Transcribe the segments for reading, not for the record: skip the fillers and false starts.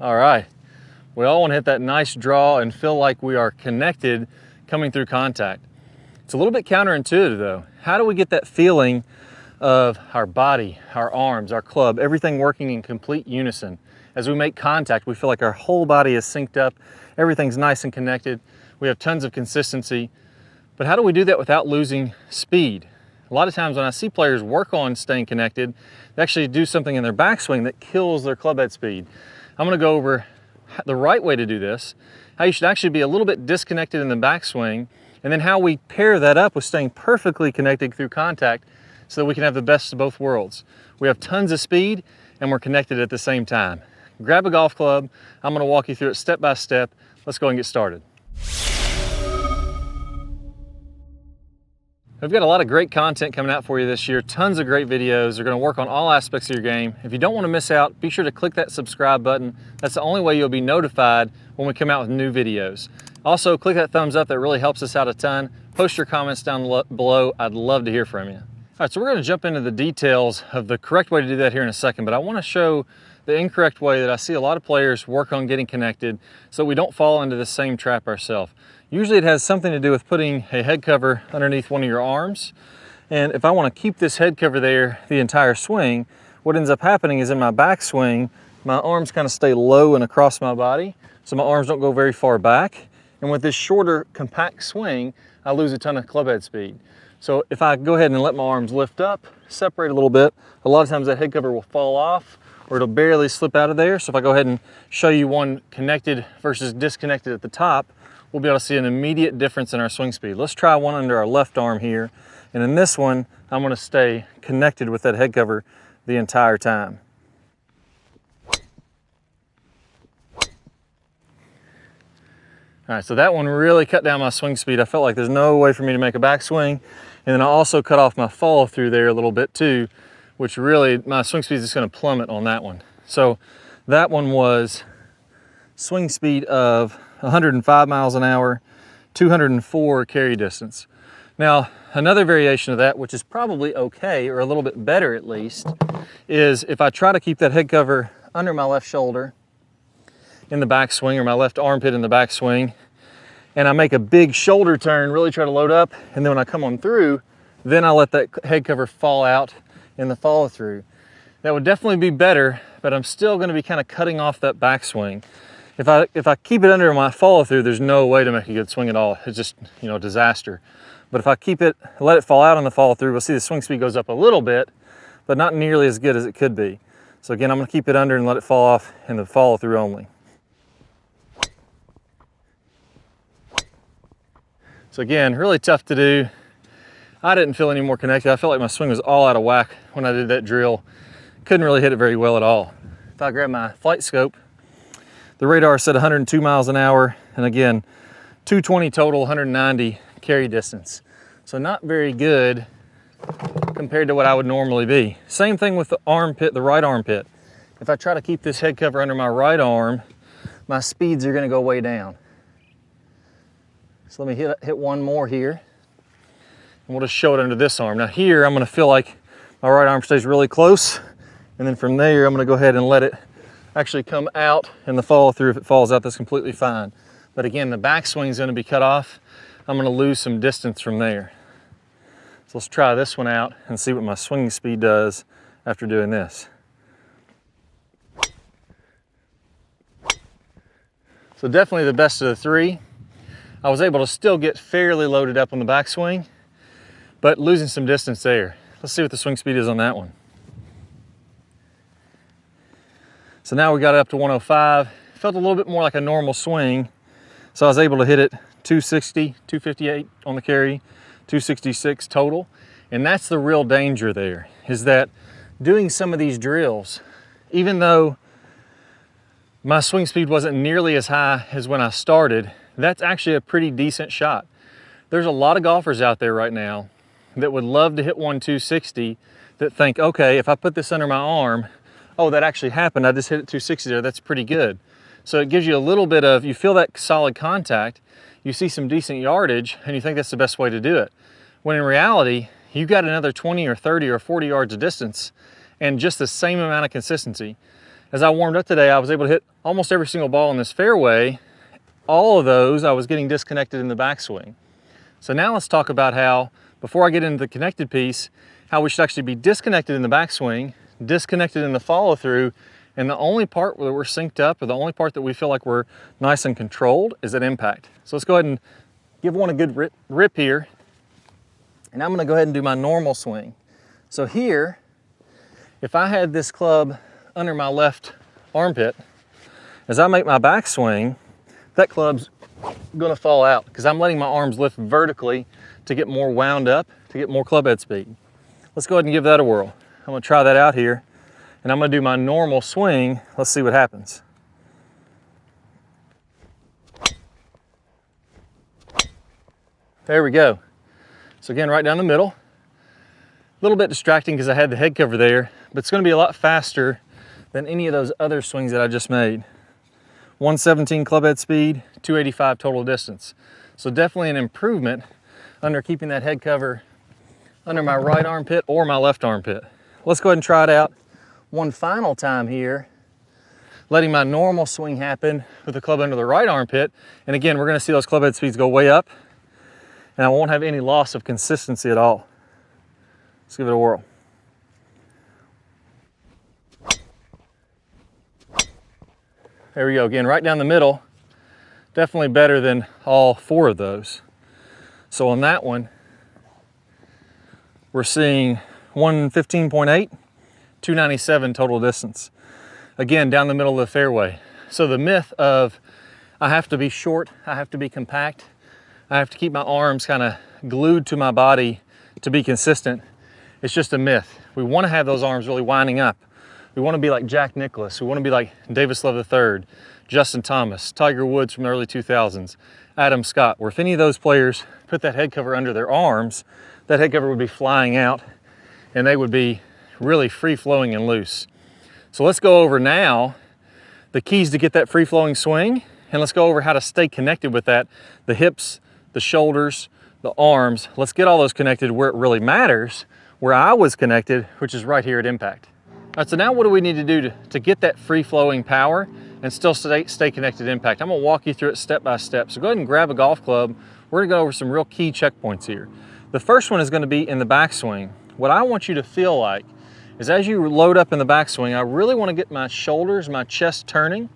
All right, we all want to hit that nice draw and feel like we are connected coming through contact. It's a little bit counterintuitive though. How do we get that feeling of our body, our arms, our club, everything working in complete unison? As we make contact, we feel like our whole body is synced up, everything's nice and connected, we have tons of consistency. But how do we do that without losing speed? A lot of times when I see players work on staying connected, they actually do something in their backswing that kills their club head speed. I'm gonna go over the right way to do this, how you should actually be a little bit disconnected in the backswing, and then how we pair that up with staying perfectly connected through contact so that we can have the best of both worlds. We have tons of speed and we're connected at the same time. Grab a golf club. I'm gonna walk you through it step by step. Let's go and get started. We've got a lot of great content coming out for you this year. Tons of great videos. They're gonna work on all aspects of your game. If you don't wanna miss out, be sure to click that subscribe button. That's the only way you'll be notified when we come out with new videos. Also, click that thumbs up. That really helps us out a ton. Post your comments down below. I'd love to hear from you. All right, so we're gonna jump into the details of the correct way to do that here in a second, but I wanna show the incorrect way that I see a lot of players work on getting connected so we don't fall into the same trap ourselves. Usually it has something to do with putting a head cover underneath one of your arms. And if I want to keep this head cover there the entire swing, what ends up happening is in my backswing, my arms kind of stay low and across my body, so my arms don't go very far back. And with this shorter, compact swing, I lose a ton of club head speed. So if I go ahead and let my arms lift up, separate a little bit, a lot of times that head cover will fall off or it'll barely slip out of there. So if I go ahead and show you one connected versus disconnected at the top, we'll be able to see an immediate difference in our swing speed. Let's try one under our left arm here. And in this one, I'm gonna stay connected with that head cover the entire time. All right, so that one really cut down my swing speed. I felt like there's no way for me to make a backswing. And then I also cut off my follow through there a little bit too, which really, my swing speed is just gonna plummet on that one. So that one was swing speed of 105 miles an hour, 204 carry distance. Now, another variation of that, which is probably okay, or a little bit better at least, is if I try to keep that head cover under my left shoulder in the backswing, or my left armpit in the backswing, and I make a big shoulder turn, really try to load up, and then when I come on through, then I let that head cover fall out in the follow through. That would definitely be better, but I'm still gonna be kind of cutting off that backswing. If I keep it under my follow through, there's no way to make a good swing at all. It's just, you know, a disaster. But if I keep it, let it fall out on the follow through, we'll see the swing speed goes up a little bit, but not nearly as good as it could be. So again, I'm gonna keep it under and let it fall off in the follow through only. So again, really tough to do. I didn't feel any more connected. I felt like my swing was all out of whack when I did that drill. Couldn't really hit it very well at all. If I grab my flight scope, the radar said 102 miles an hour, and again, 220 total, 190 carry distance. So not very good compared to what I would normally be. Same thing with the armpit, the right armpit. If I try to keep this head cover under my right arm, my speeds are gonna go way down. So let me hit one more here, and we'll just show it under this arm. Now here, I'm gonna feel like my right arm stays really close, and then from there, I'm gonna go ahead and let it actually come out, and the follow through, if it falls out, that's completely fine. But again, the backswing is gonna be cut off. I'm gonna lose some distance from there. So let's try this one out and see what my swing speed does after doing this. So definitely the best of the three. I was able to still get fairly loaded up on the backswing, but losing some distance there. Let's see what the swing speed is on that one. So now we got it up to 105. Felt a little bit more like a normal swing. So I was able to hit it 260, 258 on the carry, 266 total. And that's the real danger there, is that doing some of these drills, even though my swing speed wasn't nearly as high as when I started, that's actually a pretty decent shot. There's a lot of golfers out there right now that would love to hit one 260 that think, okay, if I put this under my arm, oh, that actually happened. I just hit it 260 there. That's pretty good. So it gives you a little bit of, you feel that solid contact, you see some decent yardage, and you think that's the best way to do it. When in reality, you've got another 20 or 30 or 40 yards of distance and just the same amount of consistency. as I warmed up today, I was able to hit almost every single ball in this fairway. All of those, I was getting disconnected in the backswing. So now let's talk about how, before I get into the connected piece, how we should actually be disconnected in the backswing, disconnected in the follow through, and the only part where we're synced up, or the only part that we feel like we're nice and controlled, is at impact. So let's go ahead and give one a good rip here. And I'm gonna go ahead and do my normal swing. So here, if I had this club under my left armpit, as I make my backswing, that club's gonna fall out because I'm letting my arms lift vertically to get more wound up, to get more club head speed. Let's go ahead and give that a whirl. I'm gonna try that out here, and I'm gonna do my normal swing. Let's see what happens. There we go. So again, right down the middle. A little bit distracting because I had the head cover there, but it's gonna be a lot faster than any of those other swings that I just made. 117 club head speed, 285 total distance. So definitely an improvement under keeping that head cover under my right armpit or my left armpit. Let's go ahead and try it out one final time here, letting my normal swing happen with the club under the right armpit. And again, we're gonna see those club head speeds go way up, and I won't have any loss of consistency at all. Let's give it a whirl. There we go, again, right down the middle. Definitely better than all four of those. So on that one, we're seeing 115.8, 297 total distance. Again, down the middle of the fairway. So the myth of I have to be short, I have to be compact, I have to keep my arms kind of glued to my body to be consistent, it's just a myth. We want to have those arms really winding up. We want to be like Jack Nicklaus. We want to be like Davis Love III, Justin Thomas, Tiger Woods from the early 2000s, Adam Scott, where if any of those players put that head cover under their arms, that head cover would be flying out and they would be really free-flowing and loose. So let's go over now the keys to get that free-flowing swing, and let's go over how to stay connected with that, the hips, the shoulders, the arms. Let's get all those connected where it really matters, where I was connected, which is right here at impact. All right, so now what do we need to do to get that free-flowing power and still stay connected to impact? I'm gonna walk you through it step by step. So go ahead and grab a golf club. We're gonna go over some real key checkpoints here. The first one is gonna be in the backswing. What I want you to feel like is as you load up in the backswing, I really wanna get my shoulders, my chest turning,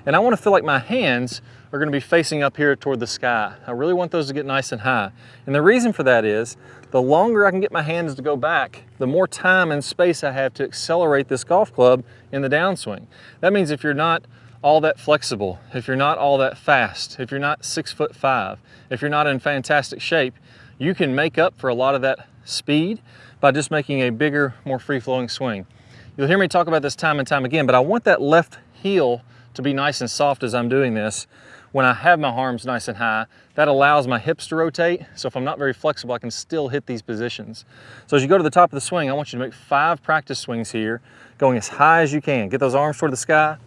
and I wanna feel like my hands are gonna be facing up here toward the sky. I really want those to get nice and high. And the reason for that is, the longer I can get my hands to go back, the more time and space I have to accelerate this golf club in the downswing. That means if you're not all that flexible, if you're not all that fast, if you're not 6'5", if you're not in fantastic shape, you can make up for a lot of that speed by just making a bigger, more free-flowing swing. You'll hear me talk about this time and time again, but I want that left heel to be nice and soft as I'm doing this. When I have my arms nice and high, that allows my hips to rotate. So if I'm not very flexible, I can still hit these positions. So as you go to the top of the swing, I want you to make 5 practice swings here, going as high as you can. Get those arms toward the sky,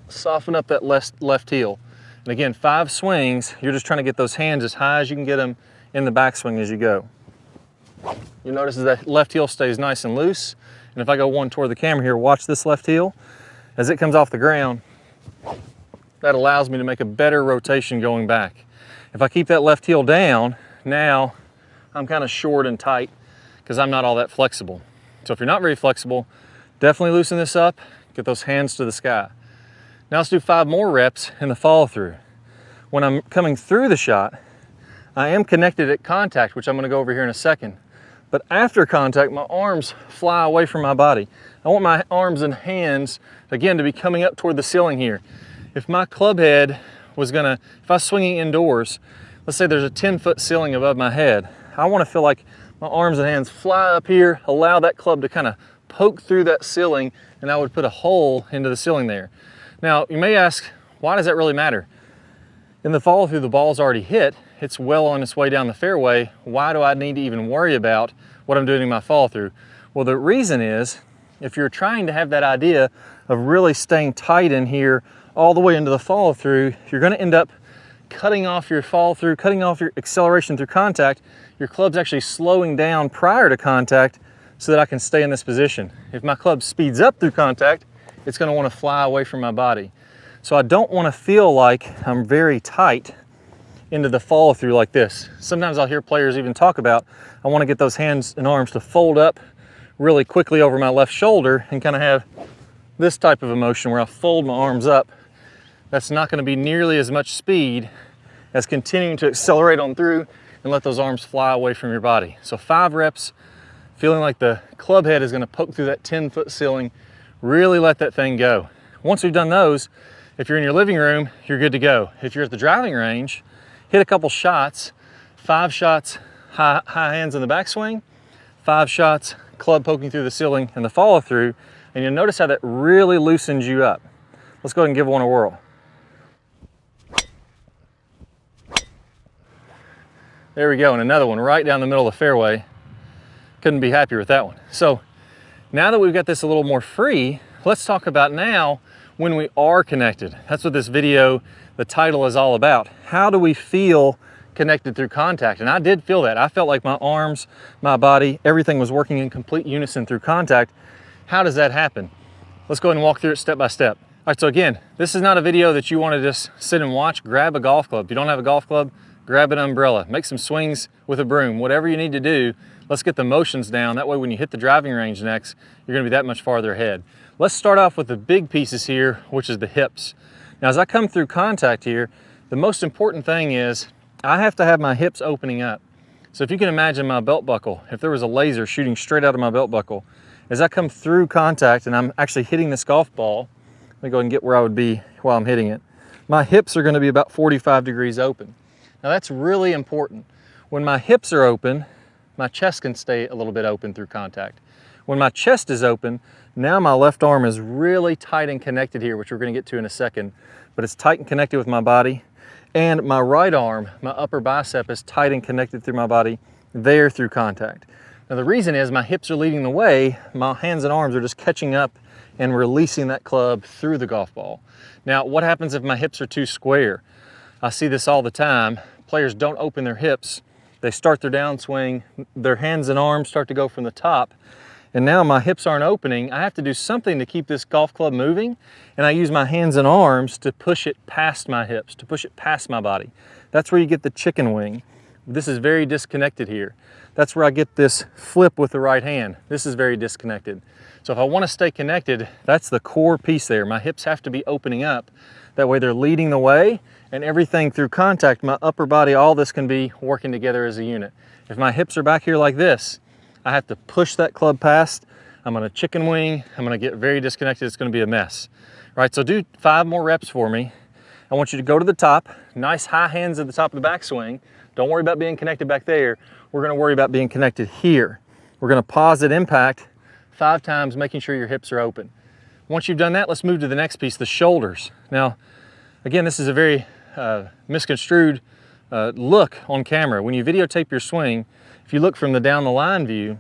soften up that left heel. And again, 5 swings, you're just trying to get those hands as high as you can get them in the backswing as you go. You'll notice that left heel stays nice and loose. And if I go one toward the camera here, watch this left heel. As it comes off the ground, that allows me to make a better rotation going back. If I keep that left heel down, now I'm kind of short and tight because I'm not all that flexible. So if you're not very flexible, definitely loosen this up, get those hands to the sky. Now let's do 5 more reps in the follow through. When I'm coming through the shot, I am connected at contact, which I'm gonna go over here in a second. But after contact, my arms fly away from my body. I want my arms and hands, again, to be coming up toward the ceiling here. If my club head was gonna, if I was swinging indoors, let's say there's a 10-foot ceiling above my head, I wanna feel like my arms and hands fly up here, allow that club to kind of poke through that ceiling, and I would put a hole into the ceiling there. Now, you may ask, why does that really matter? In the follow through, the ball's already hit, it's well on its way down the fairway. Why do I need to even worry about what I'm doing in my follow through? Well, the reason is, if you're trying to have that idea of really staying tight in here all the way into the follow through, you're gonna end up cutting off your follow through, cutting off your acceleration through contact. Your club's actually slowing down prior to contact so that I can stay in this position. If my club speeds up through contact, it's gonna wanna fly away from my body. So I don't wanna feel like I'm very tight into the follow through like this. Sometimes I'll hear players even talk about, I wanna get those hands and arms to fold up really quickly over my left shoulder and kind of have this type of emotion where I fold my arms up. That's not gonna be nearly as much speed as continuing to accelerate on through and let those arms fly away from your body. So 5 reps, feeling like the club head is gonna poke through that 10-foot ceiling, really let that thing go. Once we've done those, if you're in your living room, you're good to go. If you're at the driving range, hit a couple shots, 5 shots, high hands in the backswing, 5 shots, club poking through the ceiling and the follow through, and you'll notice how that really loosens you up. Let's go ahead and give one a whirl. There we go, and another one right down the middle of the fairway. Couldn't be happier with that one. So now that we've got this a little more free, let's talk about now when we are connected. That's what this video, the title, is all about. How do we feel connected through contact? And I did feel that. I felt like my arms, my body, everything was working in complete unison through contact. How does that happen? Let's go ahead and walk through it step by step. All right, so again, this is not a video that you want to just sit and watch. Grab a golf club. If you don't have a golf club, grab an umbrella, make some swings with a broom, whatever you need to do. Let's get the motions down. That way when you hit the driving range next, you're gonna be that much farther ahead. Let's start off with the big pieces here, which is the hips. Now, as I come through contact here, the most important thing is I have to have my hips opening up. So if you can imagine my belt buckle, if there was a laser shooting straight out of my belt buckle, as I come through contact and I'm actually hitting this golf ball, let me go ahead and get where I would be while I'm hitting it. My hips are gonna be about 45 degrees open. Now that's really important. When my hips are open, my chest can stay a little bit open through contact. When my chest is open, now my left arm is really tight and connected here, which we're gonna get to in a second, but it's tight and connected with my body. And my right arm, my upper bicep, is tight and connected through my body there through contact. Now the reason is my hips are leading the way, my hands and arms are just catching up and releasing that club through the golf ball. Now what happens if my hips are too square? I see this all the time. Players don't open their hips. They start their downswing, their hands and arms start to go from the top, and now my hips aren't opening. I have to do something to keep this golf club moving, and I use my hands and arms to push it past my hips, to push it past my body. That's where you get the chicken wing. This is very disconnected here. That's where I get this flip with the right hand. This is very disconnected. So if I want to stay connected, that's the core piece there. My hips have to be opening up. That way they're leading the way, and everything through contact, my upper body, all this can be working together as a unit. If my hips are back here like this, I have to push that club past. I'm gonna chicken wing. I'm gonna get very disconnected. It's gonna be a mess. All right, so do 5 more reps for me. I want you to go to the top, nice high hands at the top of the backswing. Don't worry about being connected back there. We're gonna worry about being connected here. We're gonna pause at impact 5 times, making sure your hips are open. Once you've done that, let's move to the next piece, the shoulders. Now, again, this is a very misconstrued look on camera. When you videotape your swing, if you look from the down the line view,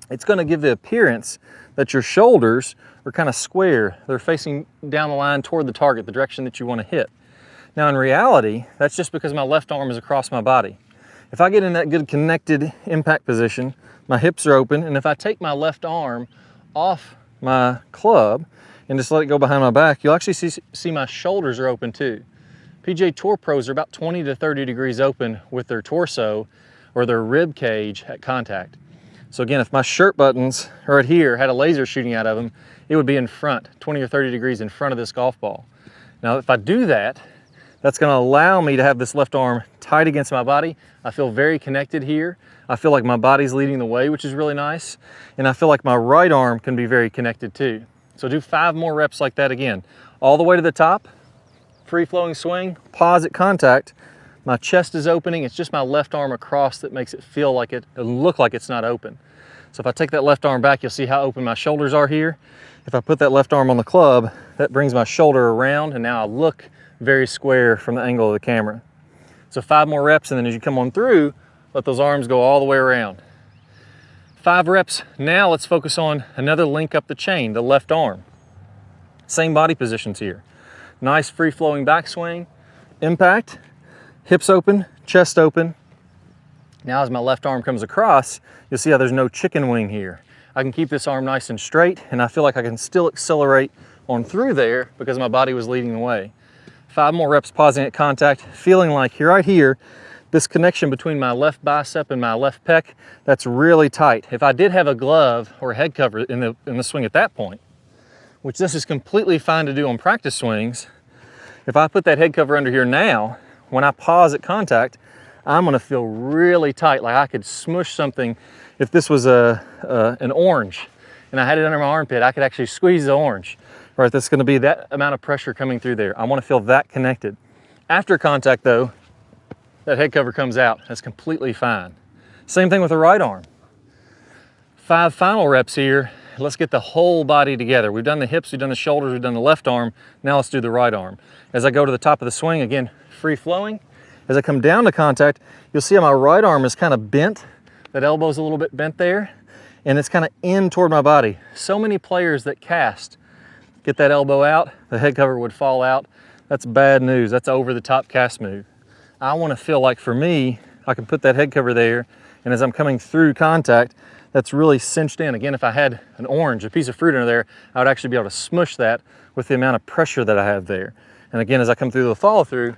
it's gonna give the appearance that your shoulders are kind of square. They're facing down the line toward the target, the direction that you wanna hit. Now in reality, that's just because my left arm is across my body. If I get in that good connected impact position, my hips are open, and if I take my left arm off my club and just let it go behind my back, you'll actually see my shoulders are open too. PGA Tour pros are about 20 to 30 degrees open with their torso or their rib cage at contact. So again, if my shirt buttons right here had a laser shooting out of them, it would be in front, 20 or 30 degrees in front of this golf ball. Now, if I do that, that's gonna allow me to have this left arm tight against my body. I feel very connected here. I feel like my body's leading the way, which is really nice. And I feel like my right arm can be very connected too. So do 5 more reps like that again. All the way to the top, free flowing swing, pause at contact. My chest is opening. It's just my left arm across that makes it feel like it look like it's not open. So if I take that left arm back, you'll see how open my shoulders are here. If I put that left arm on the club, that brings my shoulder around, and now I look very square from the angle of the camera. So 5 more reps, and then as you come on through, let those arms go all the way around. 5 reps. Now let's focus on another link up the chain, the left arm. Same body positions here. Nice free flowing backswing, impact, hips open, chest open. Now as my left arm comes across, you'll see how there's no chicken wing here. I can keep this arm nice and straight, and I feel like I can still accelerate on through there because my body was leading the way. 5 more reps pausing at contact, feeling like here, right here, this connection between my left bicep and my left pec, that's really tight. If I did have a glove or a head cover in the swing at that point, which this is completely fine to do on practice swings, if I put that head cover under here now, when I pause at contact, I'm gonna feel really tight, like I could smush something. If this was an orange and I had it under my armpit, I could actually squeeze the orange. Right, that's gonna be that amount of pressure coming through there. I wanna feel that connected. After contact though, that head cover comes out. That's completely fine. Same thing with the right arm. 5 final reps here. Let's get the whole body together. We've done the hips, we've done the shoulders, we've done the left arm. Now let's do the right arm. As I go to the top of the swing, again, free flowing. As I come down to contact, you'll see how my right arm is kind of bent. That elbow's a little bit bent there, and it's kind of in toward my body. So many players that cast, get that elbow out, the head cover would fall out. That's bad news. That's over the top cast move. I want to feel like, for me, I can put that head cover there, and as I'm coming through contact, that's really cinched in. Again, if I had an orange, a piece of fruit under there, I would actually be able to smush that with the amount of pressure that I have there. And again, as I come through the follow through,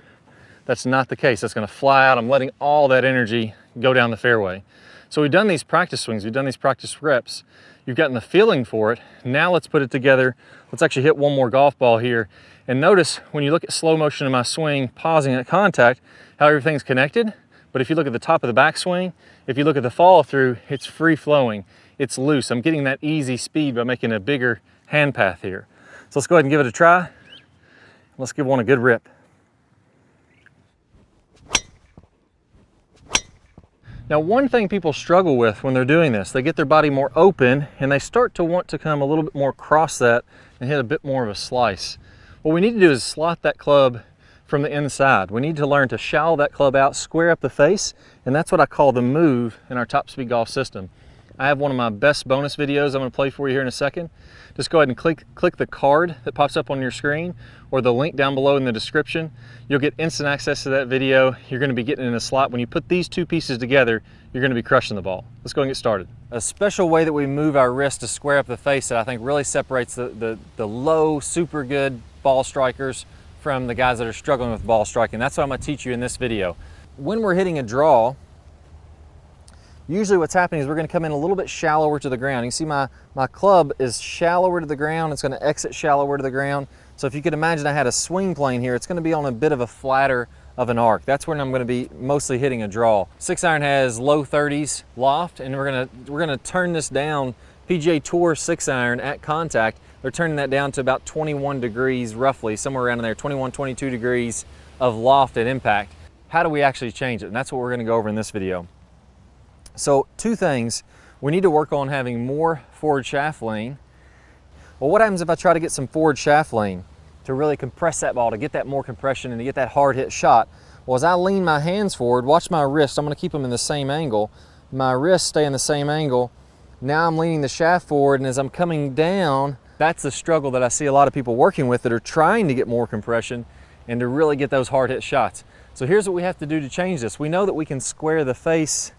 that's not the case. That's going to fly out. I'm letting all that energy go down the fairway. So we've done these practice swings, we've done these practice reps. You've gotten the feeling for it. Now let's put it together. Let's actually hit one more golf ball here. And notice when you look at slow motion in my swing, pausing at contact, how everything's connected. But if you look at the top of the backswing, if you look at the follow through, it's free flowing, it's loose. I'm getting that easy speed by making a bigger hand path here. So let's go ahead and give it a try. Let's give one a good rip. Now, one thing people struggle with when they're doing this, they get their body more open and they start to want to come a little bit more across that and hit a bit more of a slice. What we need to do is slot that club from the inside. We need to learn to shallow that club out, square up the face, and that's what I call the move in our Top Speed Golf system. I have one of my best bonus videos I'm going to play for you here in a second. Just go ahead and click the card that pops up on your screen or the link down below in the description. You'll get instant access to that video. You're going to be getting in a slot. When you put these two pieces together, you're going to be crushing the ball. Let's go and get started. A special way that we move our wrist to square up the face that I think really separates the low, super good ball strikers from the guys that are struggling with ball striking. That's what I'm going to teach you in this video. When we're hitting a draw, usually what's happening is we're going to come in a little bit shallower to the ground. You can see my club is shallower to the ground. It's going to exit shallower to the ground. So if you could imagine I had a swing plane here, it's going to be on a bit of a flatter of an arc. That's when I'm going to be mostly hitting a draw. 6-iron has low 30s loft, and we're going to turn this down. PGA Tour 6-iron at contact, they're turning that down to about 21 degrees roughly, somewhere around in there, 21, 22 degrees of loft at impact. How do we actually change it? And that's what we're going to go over in this video. So 2 things. We need to work on having more forward shaft lean. Well, what happens if I try to get some forward shaft lean to really compress that ball, to get that more compression and to get that hard hit shot? Well, as I lean my hands forward, watch my wrist. I'm going to keep them in the same angle. My wrists stay in the same angle. Now I'm leaning the shaft forward, and as I'm coming down, that's the struggle that I see a lot of people working with that are trying to get more compression and to really get those hard hit shots. So here's what we have to do to change this. We know that we can square the face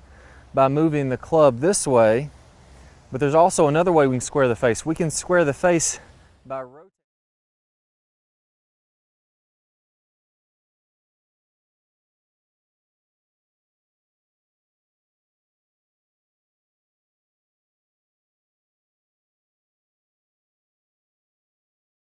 by moving the club this way, but there's also another way we can square the face. We can square the face by rotating.